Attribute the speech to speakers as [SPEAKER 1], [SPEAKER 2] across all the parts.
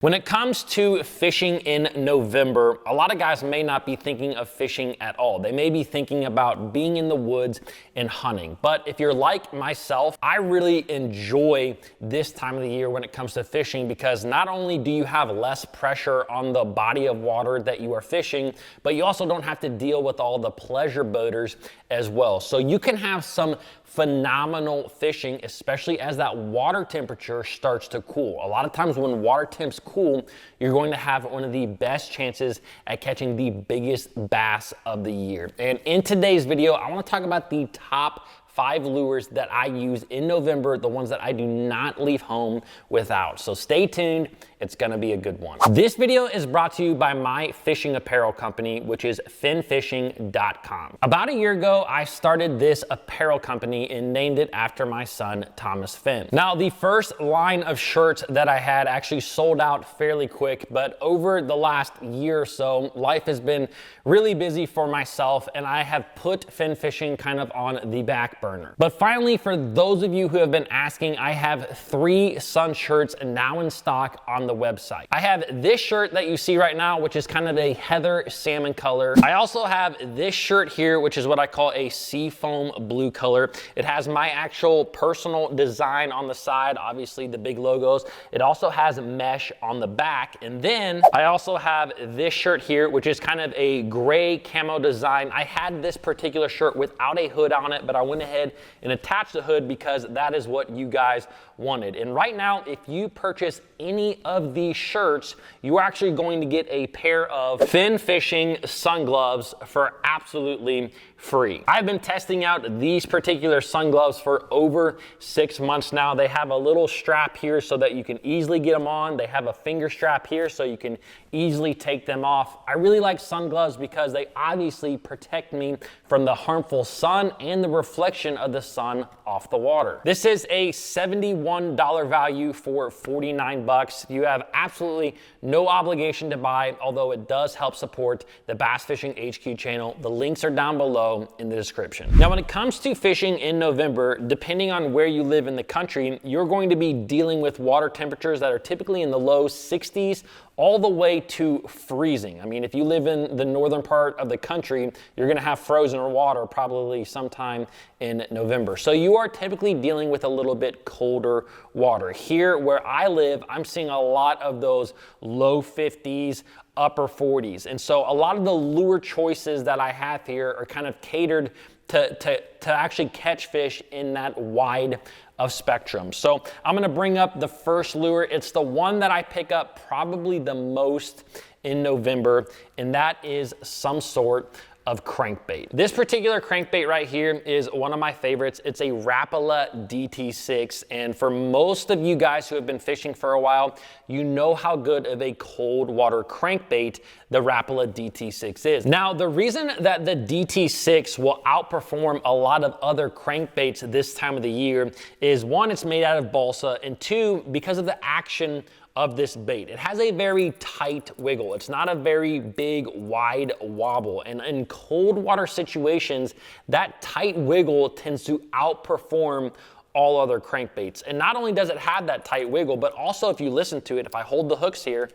[SPEAKER 1] When it comes to fishing in November, a lot of guys may not be thinking of fishing at all. They may be thinking about being in the woods and hunting. But if you're like myself, I really enjoy this time of the year when it comes to fishing, because not only do you have less pressure on the body of water that you are fishing, but you also don't have to deal with all the pleasure boaters as well. So you can have some phenomenal fishing, especially as that water temperature starts to cool. A lot of times when water temps cool, you're going to have one of the best chances at catching the biggest bass of the year. And in today's video, I want to talk about the top 5 lures that I use in November, the ones that I do not leave home without. So stay tuned, it's gonna be a good one. This video is brought to you by my fishing apparel company, which is finfishing.com. About a year ago, I started this apparel company and named it after my son, Thomas Finn. Now, the first line of shirts that I had actually sold out fairly quick, but over the last year or so, life has been really busy for myself, and I have put Fin Fishing kind of on the back burner. But finally, for those of you who have been asking, I have 3 sun shirts now in stock on the website. I have this shirt that you see right now, which is kind of a heather salmon color. I also have this shirt here, which is what I call a seafoam blue color. It has my actual personal design on the side, obviously the big logos. It also has mesh on the back. And then I also have this shirt here, which is kind of a gray camo design. I had this particular shirt without a hood on it, but I went ahead and attached the hood because that is what you guys wanted. And right now, if you purchase any of these shirts, you are actually going to get a pair of Fin Fishing sun gloves for absolutely free. I've been testing out these particular sun gloves for over 6 months now. They have a little strap here so that you can easily get them on. They have a finger strap here so you can easily take them off. I really like sun gloves because they obviously protect me from the harmful sun and the reflection of the sun off the water. This is a $71 value for 49 bucks. You have absolutely no obligation to buy, although it does help support the Bass Fishing HQ channel. The links are down below in the description. Now, when it comes to fishing in November, depending on where you live in the country, you're going to be dealing with water temperatures that are typically in the low 60s all the way to freezing. I mean, if you live in the northern part of the country, you're gonna have frozen water probably sometime in November. So you are typically dealing with a little bit colder water. Here where I live, I'm seeing a lot of those low 50s, upper 40s. And so a lot of the lure choices that I have here are kind of catered to actually catch fish in that wide of spectrum. So I'm gonna bring up the first lure. It's the one that I pick up probably the most in November, and that is some sort of crankbait. This particular crankbait right here is one of my favorites. It's a Rapala DT6, and for most of you guys who have been fishing for a while, you know how good of a cold water crankbait the Rapala DT6 is. Now, the reason that the DT6 will outperform a lot of other crankbaits this time of the year is, 1, it's made out of balsa, and 2, because of the action of this bait. It has a very tight wiggle. It's not a very big, wide wobble. And in cold water situations, that tight wiggle tends to outperform all other crankbaits. And not only does it have that tight wiggle, but also if you listen to it, if I hold the hooks here,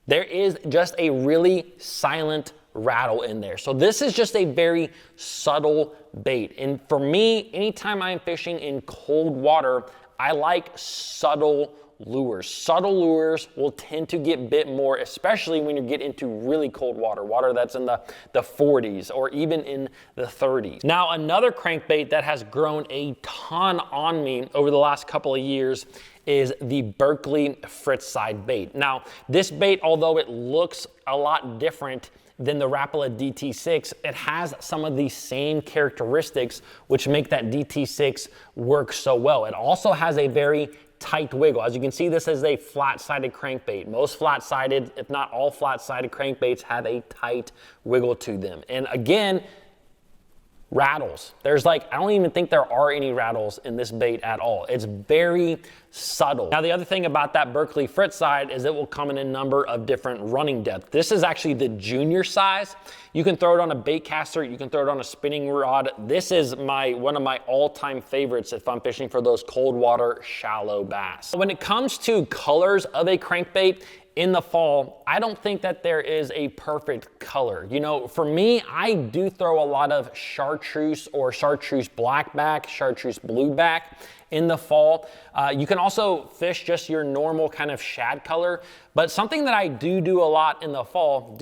[SPEAKER 1] there is just a really silent rattle in there. So this is just a very subtle bait. And for me, anytime I'm fishing in cold water, I like subtle lures. Subtle lures will tend to get bit more, especially when you get into really cold water, water that's in the 40s or even in the 30s. Now, another crankbait that has grown a ton on me over the last couple of years is the Berkeley Fritz side bait. Now, this bait, although it looks a lot different than the Rapala DT6, it has some of the same characteristics which make that DT6 work so well. It also has a very tight wiggle. As you can see, this is a flat-sided crankbait. Most flat-sided, if not all flat-sided crankbaits, have a tight wiggle to them. And again, rattles. There's like, I don't even think there are any rattles in this bait at all. It's very subtle. Now, the other thing about that Berkeley Fritz side is it will come in a number of different running depth. This is actually the junior size. You can throw it on a bait caster, you can throw it on a spinning rod. This is one of my all-time favorites if I'm fishing for those cold water, shallow bass. When it comes to colors of a crankbait, in the fall, I don't think that there is a perfect color. You know, for me, I do throw a lot of chartreuse or chartreuse blackback, chartreuse blueback in the fall. You can also fish just your normal kind of shad color, but something that I do a lot in the fall,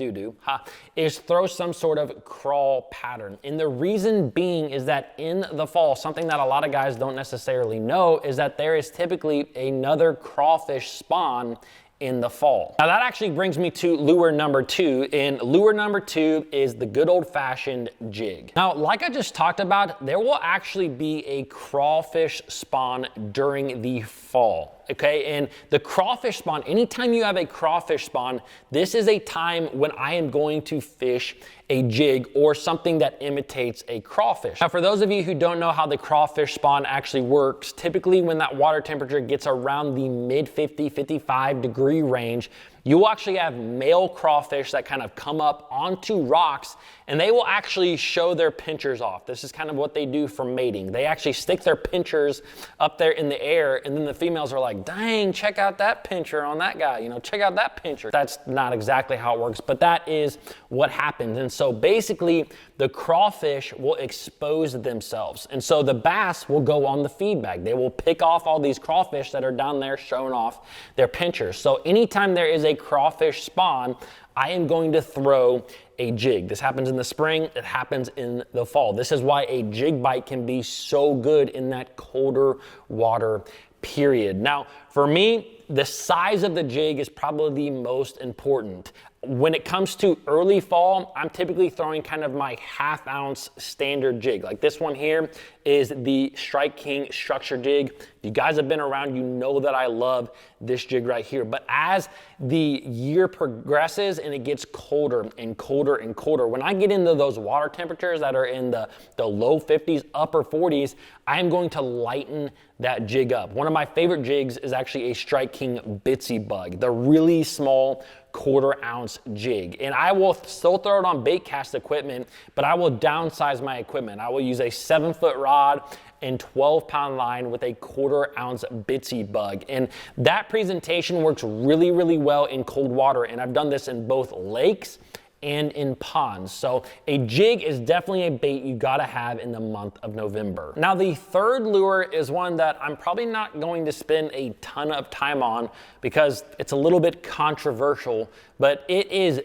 [SPEAKER 1] is throw some sort of crawl pattern. And the reason being is that in the fall, something that a lot of guys don't necessarily know is that there is typically another crawfish spawn in the fall. Now that actually brings me to lure number 2, and lure number 2 is the good old-fashioned jig. Now, like I just talked about, there will actually be a crawfish spawn during the fall. Okay, and the crawfish spawn, anytime you have a crawfish spawn, this is a time when I am going to fish a jig or something that imitates a crawfish. Now, for those of you who don't know how the crawfish spawn actually works, typically when that water temperature gets around the mid 50, 55 degree range, you will actually have male crawfish that kind of come up onto rocks, and they will actually show their pinchers off. This is kind of what they do for mating. They actually stick their pinchers up there in the air, and then the females are like, dang, check out that pincher on that guy, you know, check out that pincher. That's not exactly how it works, but that is what happens. And so basically, the crawfish will expose themselves. And so the bass will go on the feed bag. They will pick off all these crawfish that are down there showing off their pinchers. So anytime there is a crawfish spawn, I am going to throw a jig. This happens in the spring, it happens in the fall. This is why a jig bite can be so good in that colder water period. Now, for me, the size of the jig is probably the most important. When it comes to early fall, I'm typically throwing kind of my 1/2 ounce standard jig. Like this one here is the Strike King structure jig. If you guys have been around, you know that I love this jig right here. But as the year progresses and it gets colder and colder and colder, when I get into those water temperatures that are in the low 50s, upper 40s, I am going to lighten that jig up. One of my favorite jigs is actually a Strike King Bitsy Bug, the really small 1/4 ounce jig. And I will still throw it on bait cast equipment, but I will downsize my equipment. I will use a 7-foot rod and 12-pound line with a 1/4 ounce Bitsy Bug. And that presentation works really, really well in cold water. And I've done this in both lakes and in ponds. So a jig is definitely a bait you gotta have in the month of November. Now, the third lure is one that I'm probably not going to spend a ton of time on because it's a little bit controversial, but it is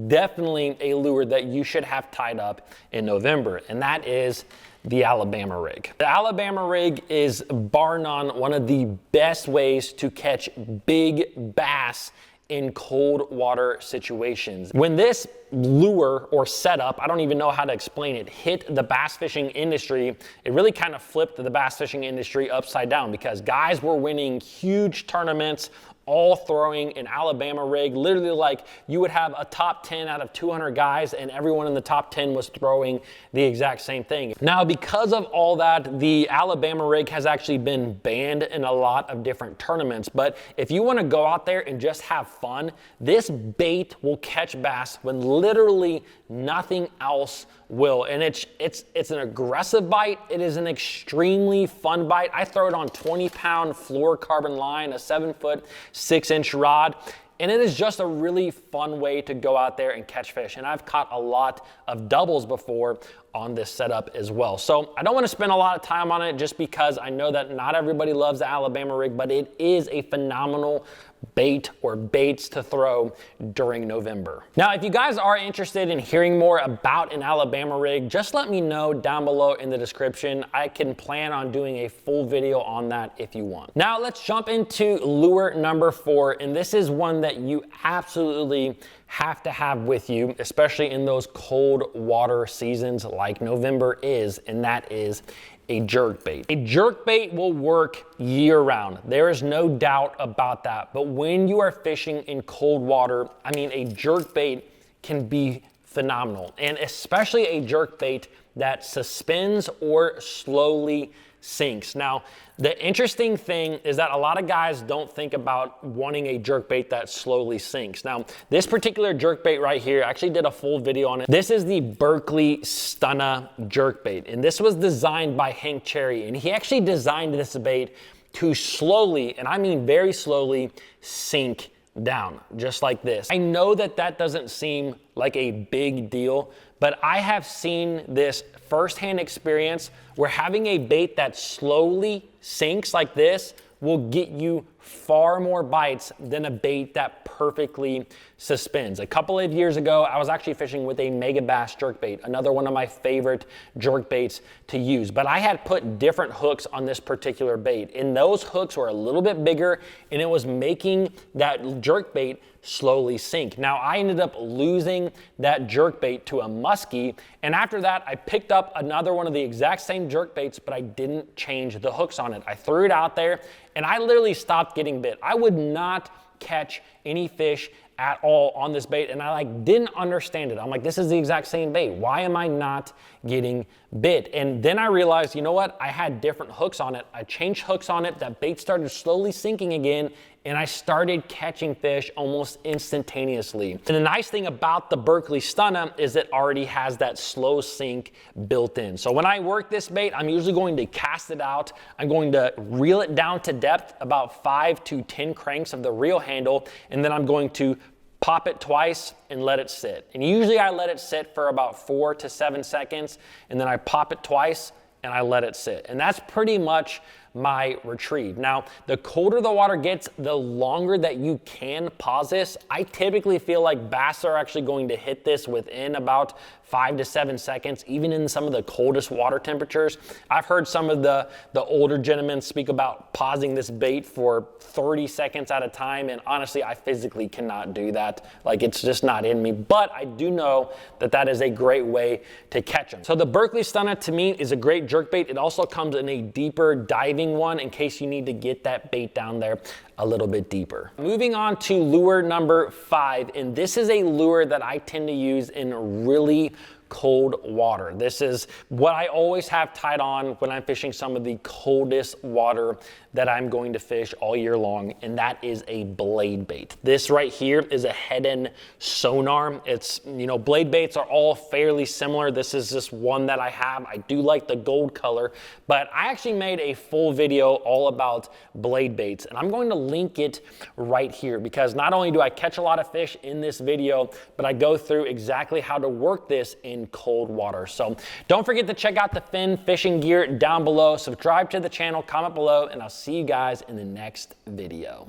[SPEAKER 1] definitely a lure that you should have tied up in November, and that is the Alabama rig. The Alabama rig is bar none one of the best ways to catch big bass in cold water situations. When this lure or setup, I don't even know how to explain it, hit the bass fishing industry, it really kind of flipped the bass fishing industry upside down because guys were winning huge tournaments, all throwing an Alabama rig. Literally, like, you would have a top 10 out of 200 guys and everyone in the top 10 was throwing the exact same thing. Now, because of all that, the Alabama rig has actually been banned in a lot of different tournaments. But if you want to go out there and just have fun, this bait will catch bass when literally nothing else will. And it's an aggressive bite. It is an extremely fun bite. I throw it on 20-pound fluorocarbon line, a 7-foot, 6-inch rod, and it is just a really fun way to go out there and catch fish. And I've caught a lot of doubles before on this setup as well. So I don't want to spend a lot of time on it just because I know that not everybody loves the Alabama rig, but it is a phenomenal bait or baits to throw during November. Now, if you guys are interested in hearing more about an Alabama rig, just let me know down below in the description. I can plan on doing a full video on that if you want. Now, let's jump into lure number 4, and this is one that you absolutely have to have with you, especially in those cold water seasons like November is, and that is a jerkbait. A jerkbait will work year-round. There is no doubt about that. But when you are fishing in cold water, I mean, a jerkbait can be phenomenal, and especially a jerk bait that suspends or slowly sinks. Now, the interesting thing is that a lot of guys don't think about wanting a jerk bait that slowly sinks. Now, this particular jerk bait right here, I actually did a full video on it. This is the Berkeley Stunna jerk bait, and this was designed by Hank Cherry, and he actually designed this bait to slowly, and I mean very slowly, sink down, just like this. I know that that doesn't seem like a big deal, but I have seen this firsthand experience where having a bait that slowly sinks like this will get you far more bites than a bait that perfectly suspends. A couple of years ago, I was actually fishing with a mega bass jerkbait, another one of my favorite jerk baits to use. But I had put different hooks on this particular bait, and those hooks were a little bit bigger, and it was making that jerkbait slowly sink. Now, I ended up losing that jerkbait to a muskie, and after that, I picked up another one of the exact same jerkbaits, but I didn't change the hooks on it. I threw it out there, and I literally stopped getting bit. I would not catch any fish at all on this bait, and I didn't understand it. I'm like, this is the exact same bait. Why am I not getting bit? And then I realized, you know what? I had different hooks on it. I changed hooks on it. That bait started slowly sinking again, and I started catching fish almost instantaneously. And the nice thing about the Berkeley Stunna is it already has that slow sink built in. So when I work this bait, I'm usually going to cast it out. I'm going to reel it down to depth, about 5 to 10 cranks of the reel handle, and then I'm going to pop it twice and let it sit. And usually I let it sit for about 4 to 7 seconds, and then I pop it twice and I let it sit. And that's pretty much my retrieve. Now, the colder the water gets, the longer that you can pause this. I typically feel like bass are actually going to hit this within about 5 to 7 seconds, even in some of the coldest water temperatures. I've heard some of the older gentlemen speak about pausing this bait for 30 seconds at a time, and honestly, I physically cannot do that. Like, it's just not in me, but I do know that that is a great way to catch them. So the Berkeley Stunna, to me, is a great jerkbait. It also comes in a deeper diving one in case you need to get that bait down there a little bit deeper. Moving on to lure number 5, and this is a lure that I tend to use in really cold water. This is what I always have tied on when I'm fishing some of the coldest water that I'm going to fish all year long, and that is a blade bait. This right here is a head-end sonar. It's, you know, blade baits are all fairly similar. This is just one that I have. I do like the gold color, but I actually made a full video all about blade baits, and I'm going to link it right here because not only do I catch a lot of fish in this video, but I go through exactly how to work this in cold water. So don't forget to check out the fin fishing gear down below. Subscribe to the channel, comment below, and I'll see you guys in the next video.